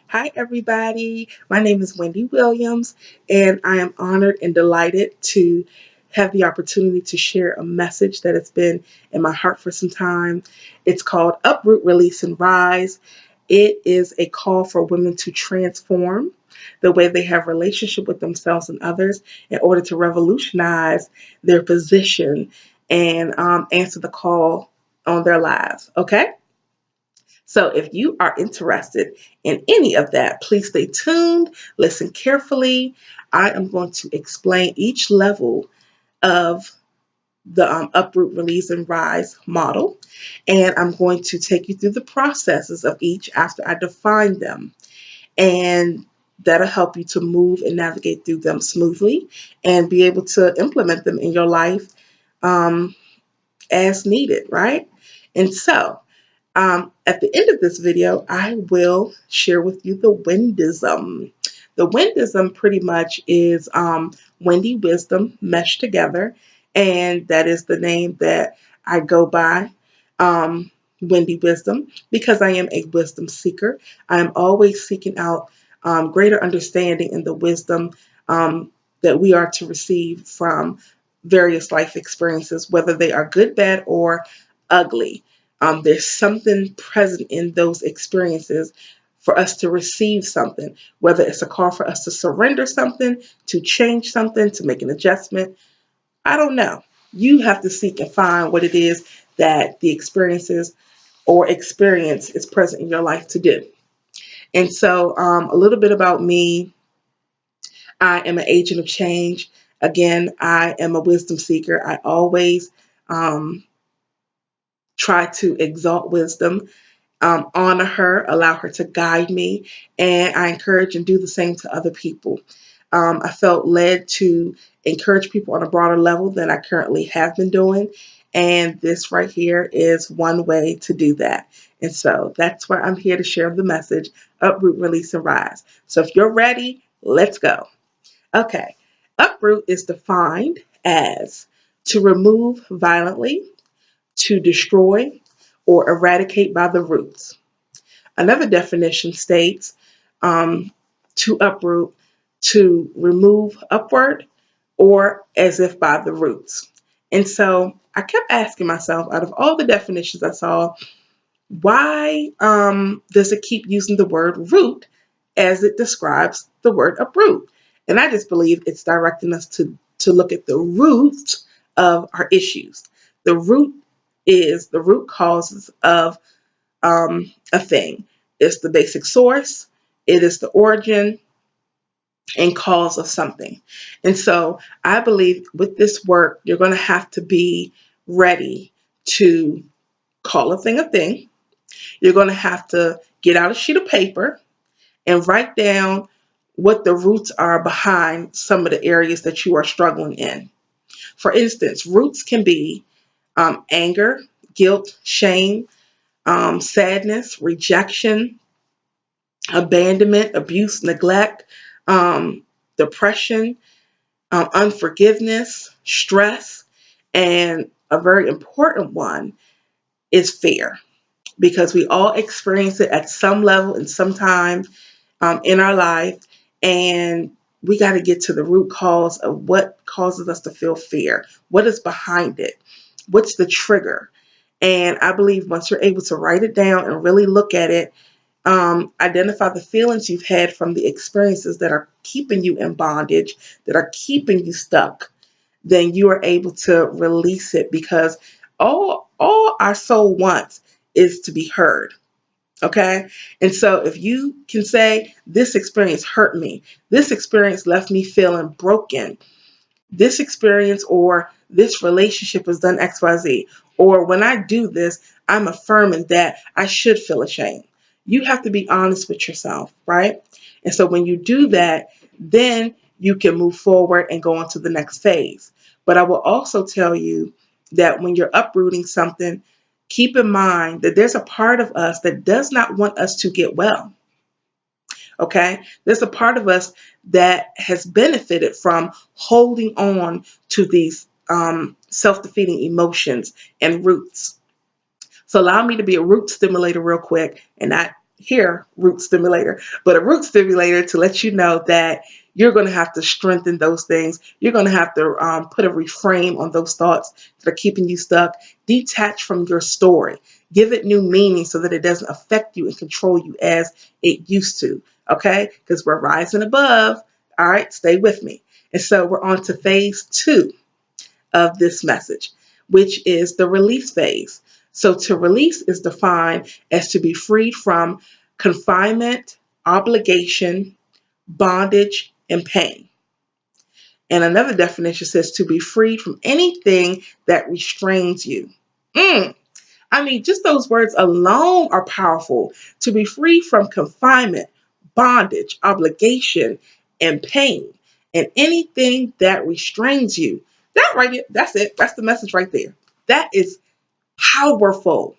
Hi, everybody. My name is Wendy Williams, and I am honored and delighted to have the opportunity to share a message that has been in my heart for some time. It's called UpRoot, Release, and Rise. It is a call for women to transform the way they have relationship with themselves and others in order to revolutionize their position and answer the call on their lives. Okay? So if you are interested in any of that, please stay tuned, listen carefully. I am going to explain each level of the Uproot, Release, and Rise model. And I'm going to take you through the processes of each after I define them. And that'll help you to move and navigate through them smoothly and be able to implement them in your life um, as needed, right? And so, at the end of this video, I will share with you the Windism. The Windism pretty much is Wendy Wisdom meshed together, and that is the name that I go by, Wendy Wisdom, because I am a wisdom seeker. I am always seeking out greater understanding in the wisdom that we are to receive from various life experiences, whether they are good, bad, or ugly. There's something present in those experiences for us to receive something, whether it's a call for us to surrender something, to change something, to make an adjustment. I don't know. You have to seek and find what it is that the experiences or experience is present in your life to do. And so, a little bit about me. I am an agent of change. Again, I am a wisdom seeker. I always um, try to exalt wisdom, honor her, allow her to guide me, and I encourage and do the same to other people. I felt led to encourage people on a broader level than I currently have been doing, and this right here is one way to do that. And so that's why I'm here to share the message: uproot, release, and rise. So if you're ready, let's go. Okay, uproot is defined as to remove violently, to destroy, or eradicate by the roots. Another definition states to uproot, to remove upward, or as if by the roots. And so I kept asking myself, out of all the definitions I saw, why does it keep using the word root as it describes the word uproot? And I just believe it's directing us to look at the root of our issues. The root is the root causes of a thing. It's the basic source, it is the origin and cause of something. And so I believe with this work, you're going to have to be ready to call a thing. You're going to have to get out a sheet of paper and write down what the roots are behind some of the areas that you are struggling in. For instance, roots can be anger, guilt, shame, sadness, rejection, abandonment, abuse, neglect, um, depression, unforgiveness, stress, and a very important one is fear, because we all experience it at some level and some time in our life, and we got to get to the root cause of what causes us to feel fear. What is behind it? What's the trigger? And I believe once you're able to write it down and really look at it, identify the feelings you've had from the experiences that are keeping you in bondage, that are keeping you stuck, then you are able to release it, because all our soul wants is to be heard. Okay. And so if you can say, this experience hurt me, this experience left me feeling broken, this experience or this relationship has done XYZ, or when I do this, I'm affirming that I should feel ashamed. You have to be honest with yourself, right? And so when you do that, then you can move forward and go on to the next phase. But I will also tell you that when you're uprooting something, keep in mind that there's a part of us that does not want us to get well. Okay, there's a part of us that has benefited from holding on to these self-defeating emotions and roots. So allow me to be a root stimulator real quick, and not hear root stimulator, but a root stimulator to let you know that you're going to have to strengthen those things. You're going to have to put a reframe on those thoughts that are keeping you stuck. Detach from your story. Give it new meaning so that it doesn't affect you and control you as it used to. Okay? Because we're rising above. All right? Stay with me. And so we're on to phase 2 of this message, which is the release phase. So to release is defined as to be freed from confinement, obligation, bondage, and pain. And another definition says to be freed from anything that restrains you. I mean, just those words alone are powerful. To be free from confinement, bondage, obligation, and pain, and anything that restrains you. That right there, that's it. That's the message right there. That is powerful.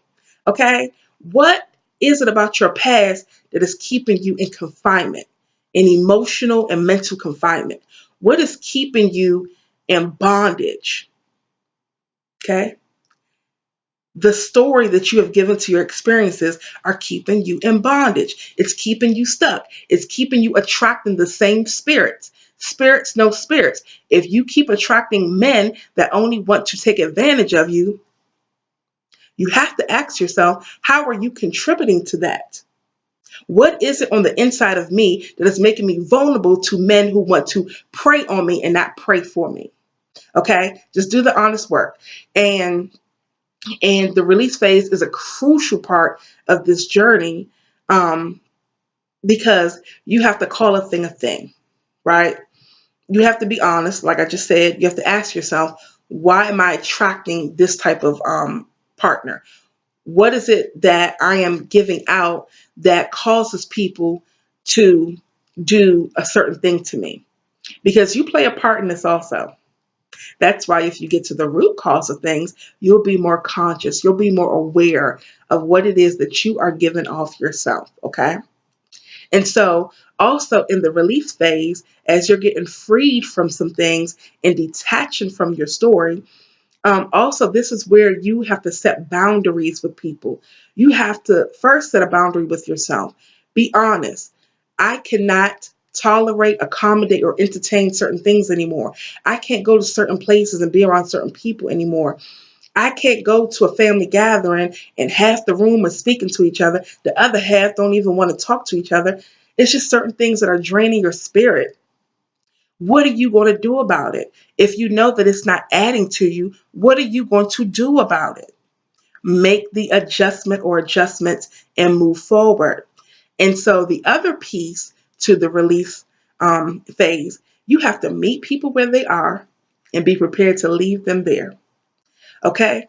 Okay? What is it about your past that is keeping you in confinement, in emotional and mental confinement? What is keeping you in bondage? Okay? The story that you have given to your experiences are keeping you in bondage. It's keeping you stuck. It's keeping you attracting the same spirits. Spirits know spirits. If you keep attracting men that only want to take advantage of you, you have to ask yourself, how are you contributing to that? What is it on the inside of me that is making me vulnerable to men who want to prey on me and not pray for me? Okay? Just do the honest work. And the release phase is a crucial part of this journey, because you have to call a thing, right? You have to be honest. Like I just said, you have to ask yourself, why am I attracting this type of partner? What is it that I am giving out that causes people to do a certain thing to me? Because you play a part in this also. That's why if you get to the root cause of things, you'll be more conscious. You'll be more aware of what it is that you are giving off yourself. Okay. And so also in the release phase, as you're getting freed from some things and detaching from your story, also, this is where you have to set boundaries with people. You have to first set a boundary with yourself. Be honest. I cannot tolerate, accommodate, or entertain certain things anymore. I can't go to certain places and be around certain people anymore. I can't go to a family gathering and half the room is speaking to each other. The other half don't even want to talk to each other. It's just certain things that are draining your spirit. What are you going to do about it? If you know that it's not adding to you, what are you going to do about it? Make the adjustment or adjustments and move forward. And so the other piece to the release phase, you have to meet people where they are and be prepared to leave them there. Okay?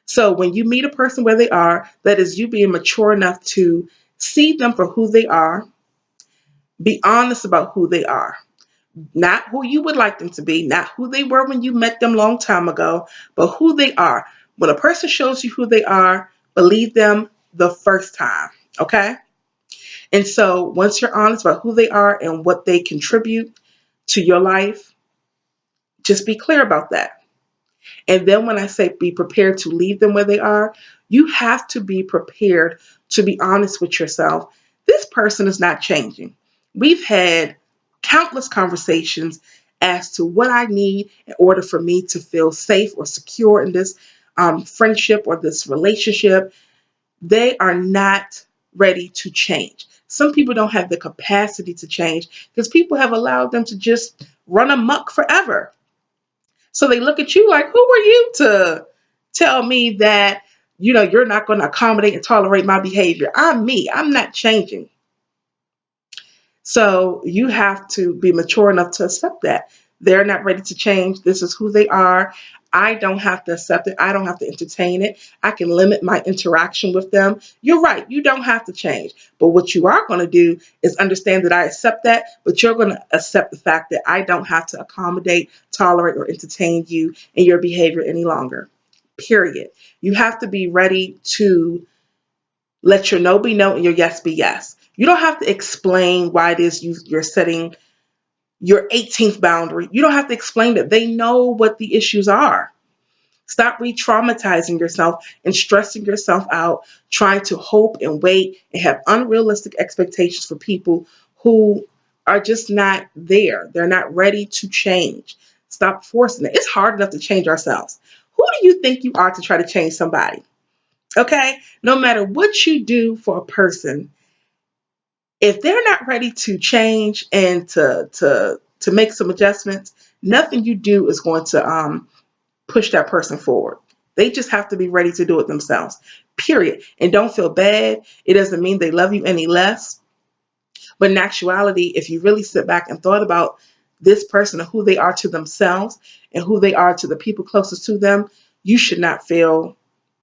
So when you meet a person where they are, that is you being mature enough to see them for who they are, be honest about who they are. Not who you would like them to be, not who they were when you met them long time ago, but who they are. When a person shows you who they are, believe them the first time, okay? And so once you're honest about who they are and what they contribute to your life, just be clear about that. And then when I say be prepared to leave them where they are, you have to be prepared to be honest with yourself. This person is not changing. We've had countless conversations as to what I need in order for me to feel safe or secure in this friendship or this relationship. They are not ready to change. Some people don't have the capacity to change because people have allowed them to just run amok forever. So they look at you like, who are you to tell me that, you're not going to accommodate and tolerate my behavior? I'm me. I'm not changing. So you have to be mature enough to accept that. They're not ready to change. This is who they are. I don't have to accept it. I don't have to entertain it. I can limit my interaction with them. You're right. You don't have to change. But what you are going to do is understand that I accept that, but you're going to accept the fact that I don't have to accommodate, tolerate, or entertain you and your behavior any longer. Period. You have to be ready to let your no be no and your yes be yes. You don't have to explain why it is you're setting your 18th boundary. You don't have to explain that. They know what the issues are. Stop re traumatizing yourself and stressing yourself out, trying to hope and wait and have unrealistic expectations for people who are just not there. They're not ready to change. Stop forcing it. It's hard enough to change ourselves. Who do you think you are to try to change somebody? Okay? No matter what you do for a person, if they're not ready to change and to make some adjustments, nothing you do is going to push that person forward. They just have to be ready to do it themselves. Period. And don't feel bad. It doesn't mean they love you any less. But in actuality, if you really sit back and thought about this person and who they are to themselves and who they are to the people closest to them, you should not feel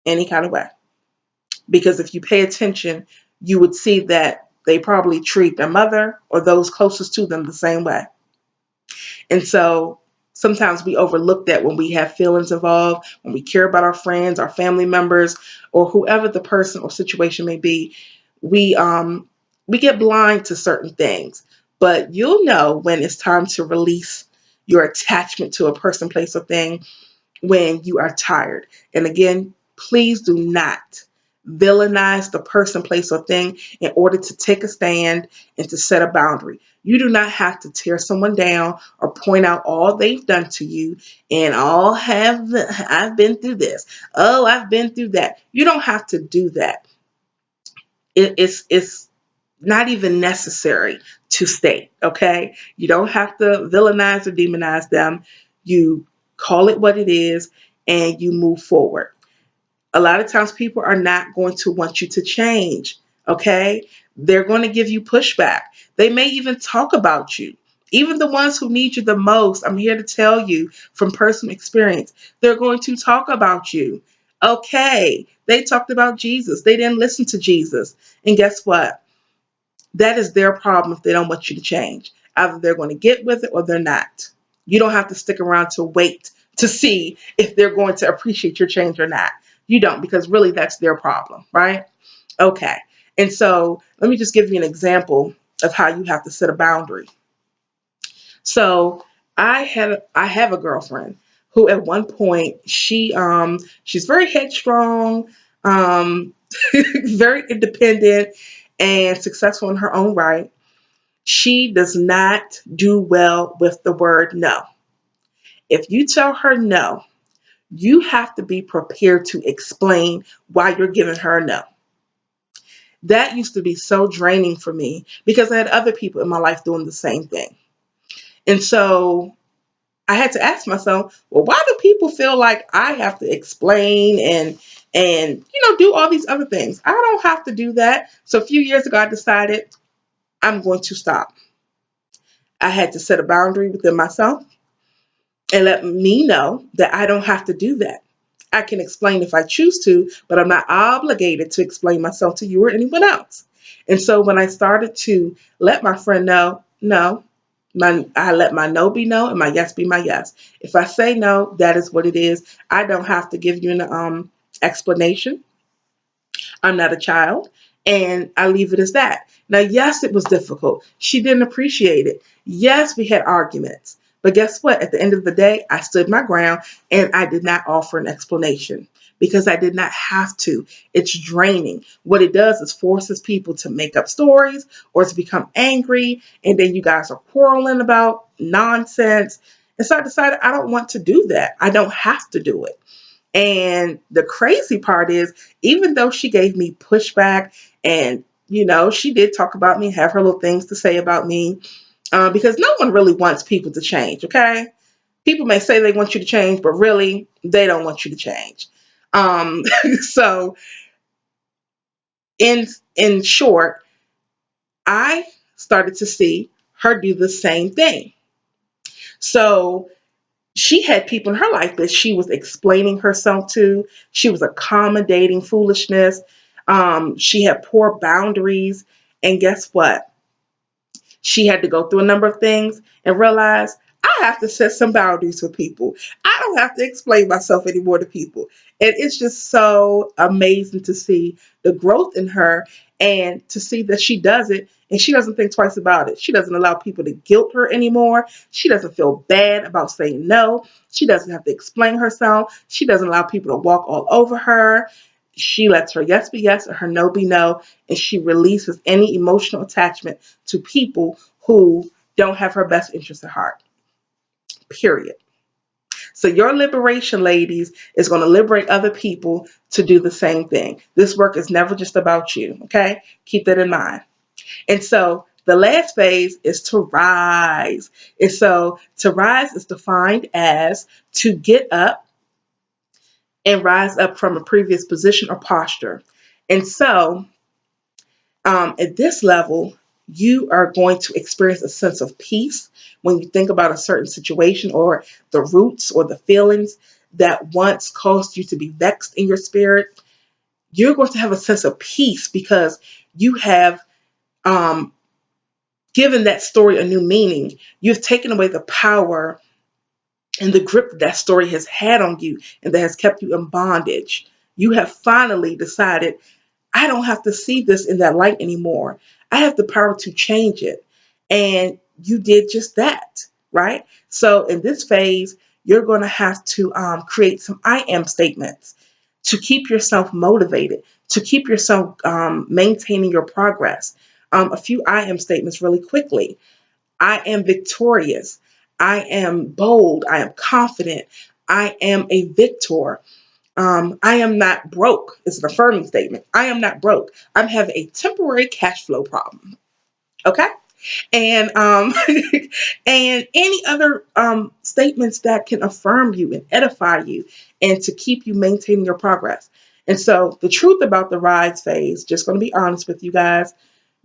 any kind of way. Because if you pay attention, you would see that they probably treat their mother or those closest to them the same way. And so sometimes we overlook that when we have feelings involved, when we care about our friends, our family members, or whoever the person or situation may be, we get blind to certain things. But you'll know when it's time to release your attachment to a person, place, or thing when you are tired. And again, please do not villainize the person, place, or thing in order to take a stand and to set a boundary. You do not have to tear someone down or point out all they've done to you and all have I've been through this. Oh, I've been through that. You don't have to do that. It's not even necessary to state, okay? You don't have to villainize or demonize them. You call it what it is and you move forward. A lot of times people are not going to want you to change, okay? They're going to give you pushback. They may even talk about you. Even the ones who need you the most, I'm here to tell you from personal experience, they're going to talk about you. Okay, they talked about Jesus. They didn't listen to Jesus. And guess what? That is their problem if they don't want you to change. Either they're going to get with it or they're not. You don't have to stick around to wait to see if they're going to appreciate your change or not. You don't, because really that's their problem, right? Okay. And so let me just give you an example of how you have to set a boundary. So I have a girlfriend who at one point she's very headstrong, um, very independent and successful in her own right. She does not do well with the word no. If you tell her no, you have to be prepared to explain why you're giving her a no. That used to be so draining for me because I had other people in my life doing the same thing. And so I had to ask myself, well, why do people feel like I have to explain and do all these other things? I don't have to do that. So a few years ago I decided I'm going to stop. I had to set a boundary within myself and let me know that I don't have to do that. I can explain if I choose to, but I'm not obligated to explain myself to you or anyone else. And so when I started to let my friend know, no, I let my no be no and my yes be my yes. If I say no, that is what it is. I don't have to give you an explanation. I'm not a child. And I leave it as that. Now, yes, it was difficult. She didn't appreciate it. Yes, we had arguments. But guess what? At the end of the day, I stood my ground and I did not offer an explanation because I did not have to. It's draining. What it does is forces people to make up stories or to become angry. And then you guys are quarreling about nonsense. And so I decided I don't want to do that. I don't have to do it. And the crazy part is, even though she gave me pushback and, she did talk about me, have her little things to say about me, because no one really wants people to change, okay? People may say they want you to change, but really, they don't want you to change. So, in, in short, I started to see her do the same thing. So, she had people in her life that she was explaining herself to. She was accommodating foolishness. She had poor boundaries. And guess what? She had to go through a number of things and realize I have to set some boundaries with people. I don't have to explain myself anymore to people. And it's just so amazing to see the growth in her. and to see that she does it and she doesn't think twice about it. She doesn't allow people to guilt her anymore. She doesn't feel bad about saying no. She doesn't have to explain herself. She doesn't allow people to walk all over her. She lets her yes be yes and her no be no, and she releases any emotional attachment to people who don't have her best interest at heart. Period. So your liberation, ladies, is going to liberate other people to do the same thing. This work is never just about you, okay? Keep that in mind. And so the last phase is to rise. And so to rise is defined as to get up and rise up from a previous position or posture. And so at this level, you are going to experience a sense of peace when you think about a certain situation or the roots or the feelings that once caused you to be vexed in your spirit. You're going to have a sense of peace because you have um, given that story a new meaning. You've taken away the power and the grip that story has had on you and that has kept you in bondage. You have finally decided, I don't have to see this in that light anymore. I have the power to change it. And you did just that, right? So in this phase, you're going to have to create some I am statements to keep yourself motivated, to keep yourself maintaining your progress. A few I am statements really quickly. I am victorious. I am bold. I am confident. I am a victor. I am not broke. It's an affirming statement. I am not broke. I'm having a temporary cash flow problem. Okay. And and any other statements that can affirm you and edify you and to keep you maintaining your progress. And so the truth about the rise phase, just going to be honest with you guys,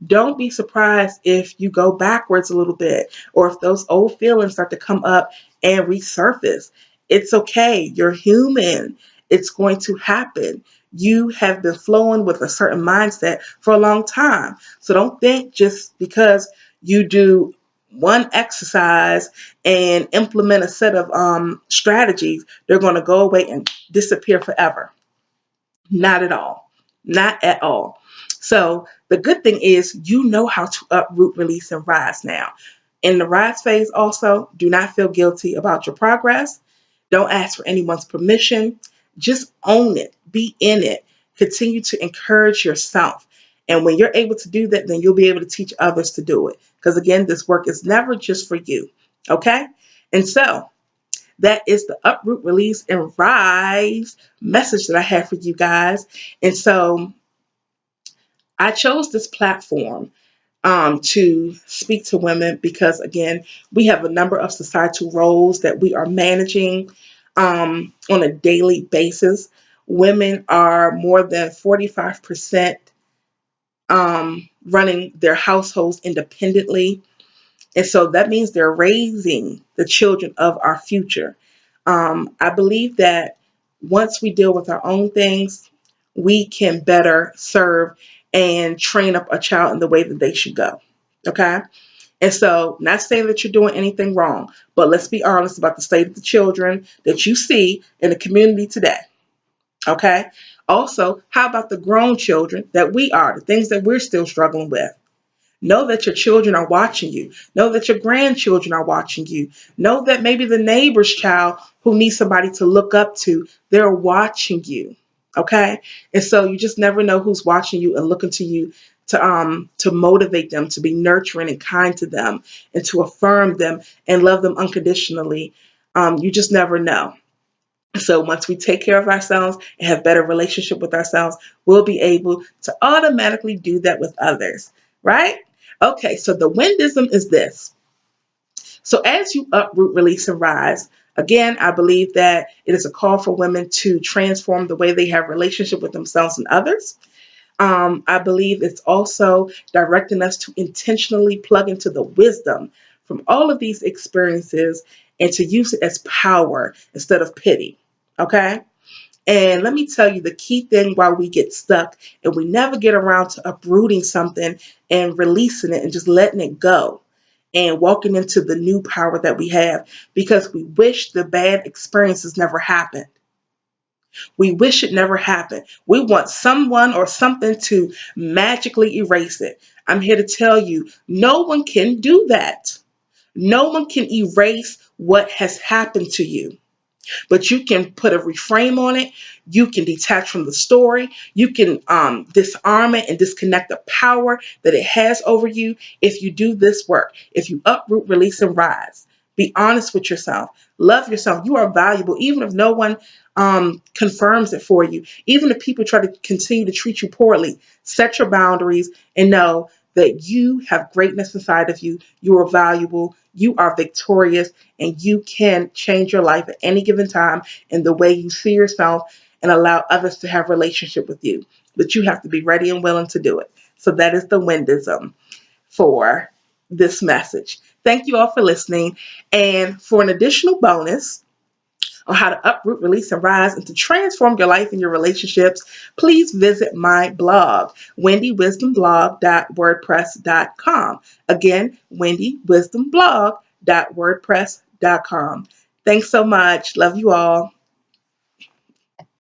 don't be surprised if you go backwards a little bit or if those old feelings start to come up and resurface. It's okay. You're human. It's going to happen. You have been flowing with a certain mindset for a long time. So don't think just because you do one exercise and implement a set of strategies, they're going to go away and disappear forever. Not at all. Not at all. So the good thing is you know how to uproot, release, and rise now. In the rise phase also, do not feel guilty about your progress. Don't ask for anyone's permission. Just own it. Be in it. Continue to encourage yourself. And when you're able to do that, then you'll be able to teach others to do it. Because again, this work is never just for you. Okay? And so that is the uproot, release, and rise message that I have for you guys. And so I chose this platform to speak to women because, again, we have a number of societal roles that we are managing on a daily basis. Women are more than 45% running their households independently. And so that means they're raising the children of our future. I believe that once we deal with our own things, we can better serve and train up a child in the way that they should go. Okay? And so, not saying that you're doing anything wrong, but let's be honest about the state of the children that you see in the community today. Okay? Also, how about the grown children that we are, the things that we're still struggling with? Know that your children are watching you. Know that your grandchildren are watching you. Know that maybe the neighbor's child who needs somebody to look up to, they're watching you. Okay? And so you just never know who's watching you and looking to you to motivate them, to be nurturing and kind to them, and to affirm them and love them unconditionally. You just never know. So once we take care of ourselves and have better relationship with ourselves, we'll be able to automatically do that with others, right? Okay, so the windism is this. So as you uproot, release, and rise, again, I believe that it is a call for women to transform the way they have relationship with themselves and others. I believe it's also directing us to intentionally plug into the wisdom from all of these experiences and to use it as power instead of pity. Okay? And let me tell you the key thing while we get stuck and we never get around to uprooting something and releasing it and just letting it go and walking into the new power that we have because we wish the bad experiences never happened. We wish it never happened. We want someone or something to magically erase it. I'm here to tell you, no one can do that. No one can erase what has happened to you, but you can put a reframe on it. You can detach from the story. You can disarm it and disconnect the power that it has over you if you do this work. If you uproot, release, and rise. Be honest with yourself. Love yourself. You are valuable, even if no one confirms it for you. Even if people try to continue to treat you poorly, set your boundaries and know that you have greatness inside of you. You are valuable. You are victorious, and you can change your life at any given time in the way you see yourself and allow others to have relationship with you. But you have to be ready and willing to do it. So that is the Windism for this message. Thank you all for listening. And for an additional bonus on how to uproot, release, and rise and to transform your life and your relationships, please visit my blog, wendywisdomblog.wordpress.com. Again, wendywisdomblog.wordpress.com. Thanks so much. Love you all.